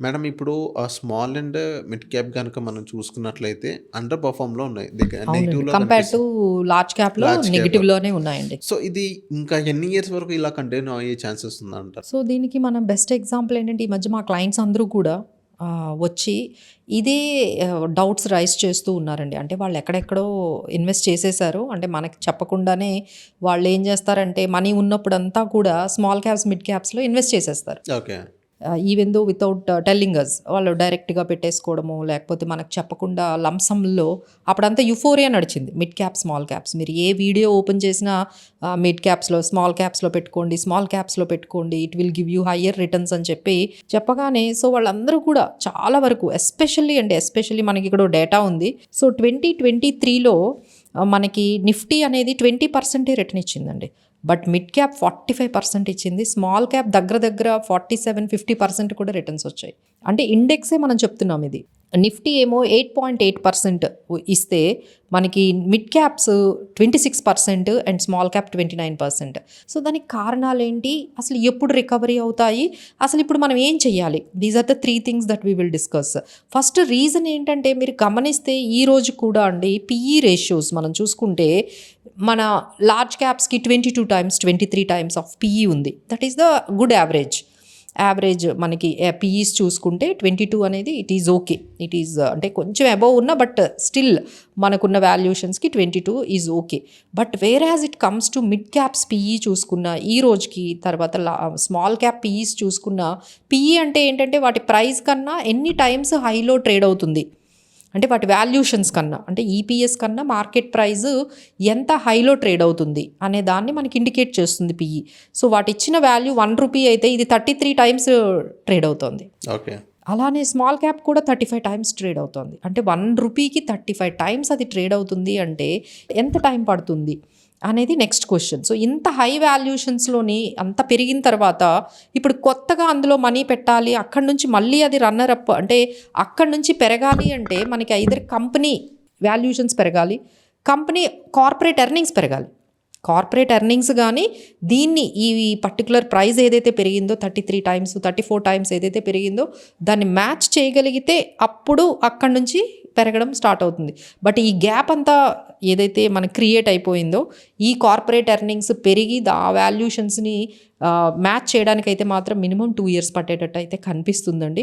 Madam ఇప్పుడు small and mid cap గనక మనం చూసుకున్నట్లయితే అండర్ పర్ఫార్మ్‌లో ఉన్నాయి. అవునండి. నెగెటివ్‌లో కంపేర్ టు కనిపిస్తుంది. లార్జ్ క్యాప్‌లో లార్జ్ క్యాప్‌లో. నెగెటివ్‌లోనే ఉన్నాయండి. సో, ఇది ఇంకా ఎన్ని ఇయర్స్ వరకు ఇలా కంటిన్యూ అయ్యే ఛాన్సెస్ ఉందంటారు? సో, దీనికి మనం బెస్ట్ ఎగ్జాంపుల్ ఏంటంటే, ఈ మధ్య మా క్లయింట్స్ అందరూ కూడా వచ్చి ఇదే డౌట్స్ రైజ్ చేస్తూ ఉన్నారండి. అంటే వాళ్ళు ఎక్కడెక్కడో ఇన్వెస్ట్ చేసేసారు. అంటే మనకి చెప్పకుండానే వాళ్ళేం చేస్తారంటే, మనీ ఉన్నప్పుడంతా కూడా స్మాల్ క్యాప్స్, మిడ్ క్యాప్స్‌లో ఇన్వెస్ట్ చేసేస్తారు. Okay. Even though without telling us. వాళ్ళు డైరెక్ట్‌గా పెట్టేసుకోవడము, లేకపోతే మనకు చెప్పకుండా లంసమ్‌లో అప్పుడంతా యుఫోరియా నడిచింది. Mid cap, small caps. మీరు ఏ వీడియో ఓపెన్ చేసినా మిడ్ క్యాప్స్‌లో, స్మాల్ క్యాప్స్‌లో పెట్టుకోండి, స్మాల్ క్యాప్స్‌లో పెట్టుకోండి. It will give you higher returns అని చెప్పి చెప్పగానే సో, వాళ్ళందరూ కూడా చాలా వరకు ఎస్పెషల్లీ మనకి ఇక్కడ డేటా ఉంది. సో, 2023లో మనకి నిఫ్టీ అనేది 20% రిటర్న్ ఇచ్చిందండి. బట్ మిడ్ క్యాప్ 45% ఇచ్చింది. స్మాల్ క్యాప్ దగ్గర 47-50% కూడా రిటర్న్స్ వచ్చాయి. అంటే ఇండెక్సే మనం చెప్తున్నాం ఇది. నిఫ్టీ ఏమో 8.8% ఇస్తే మనకి mid caps 26% and small cap 29%. So దానికి కారణాలేంటి? అసలు ఎప్పుడు రికవరీ అవుతాయి? అసలు ఇప్పుడు మనం ఏం చెయ్యాలి? These are the 3 things that we will discuss. First reason ఏంటంటే మీరు గమనిస్తే ఈ రోజు కూడా అండి పిఈ రేషియోస్ మనం చూసుకుంటే మన లార్జ్ క్యాప్స్కి 22 టైమ్స్ 23 టైమ్స్ ఆఫ్ పిఈ ఉంది. That is the good average మనకి పిఈస్ చూసుకుంటే 22 అనేది it is okay. It is అంటే కొంచెం అబవ్ ఉన్న బట్ స్టిల్ మనకున్న వాల్యుయేషన్స్కి 22 is okay. But where as it comes to mid caps PE చూసుకున్న ఈ రోజుకి, తర్వాత స్మాల్ క్యాప్ పిఈస్ చూసుకున్న పిఈ అంటే ఏంటంటే వాటి ప్రైస్ కన్నా ఎన్ని టైమ్స్ హైలో ట్రేడ్ అవుతుంది, అంటే వాటి వాల్యూషన్స్ కన్నా, అంటే ఈపీఎస్ కన్నా మార్కెట్ ప్రైస్ ఎంత హైలో ట్రేడ్ అవుతుంది అనే దాన్ని మనకి ఇండికేట్ చేస్తుంది పిఈ. సో వాటి ఇచ్చిన వాల్యూ 1 రూపీ అయితే ఇది 33 టైమ్స్ ట్రేడ్ అవుతుంది. ఓకే. అలానే స్మాల్ క్యాప్ కూడా 35 టైమ్స్ ట్రేడ్ అవుతుంది. అంటే 1 రూపీకి 35 టైమ్స్ అది ట్రేడ్ అవుతుంది అంటే ఎంత టైం పడుతుంది అనేది నెక్స్ట్ క్వశ్చన్. సో ఇంత హై వాల్యుయేషన్స్లోని అంత పెరిగిన తర్వాత ఇప్పుడు కొత్తగా అందులో మనీ పెట్టాలి, అక్కడి నుంచి మళ్ళీ అది రన్నర్ అప్ అంటే అక్కడి నుంచి పెరగాలి అంటే మనకి ఐదర్ కంపెనీ వాల్యుయేషన్స్ పెరగాలి, కంపెనీ కార్పొరేట్ ఎర్నింగ్స్ పెరగాలి. కార్పొరేట్ ఎర్నింగ్స్ కానీ దీన్ని ఈ పర్టికులర్ ప్రైస్ ఏదైతే పెరిగిందో 33 టైమ్స్ 34 టైమ్స్ ఏదైతే పెరిగిందో దాన్ని మ్యాచ్ చేయగలిగితే అప్పుడు అక్కడి నుంచి పెరగడం స్టార్ట్ అవుతుంది. బట్ ఈ గ్యాప్ అంతా ఏదైతే మనకు క్రియేట్ అయిపోయిందో ఈ కార్పొరేట్ ఎర్నింగ్స్ పెరిగి ఆ వాల్యుయేషన్స్ని మ్యాచ్ చేయడానికైతే మాత్రం మినిమం 2 years పట్టేటట్టు అయితే కనిపిస్తుందండి.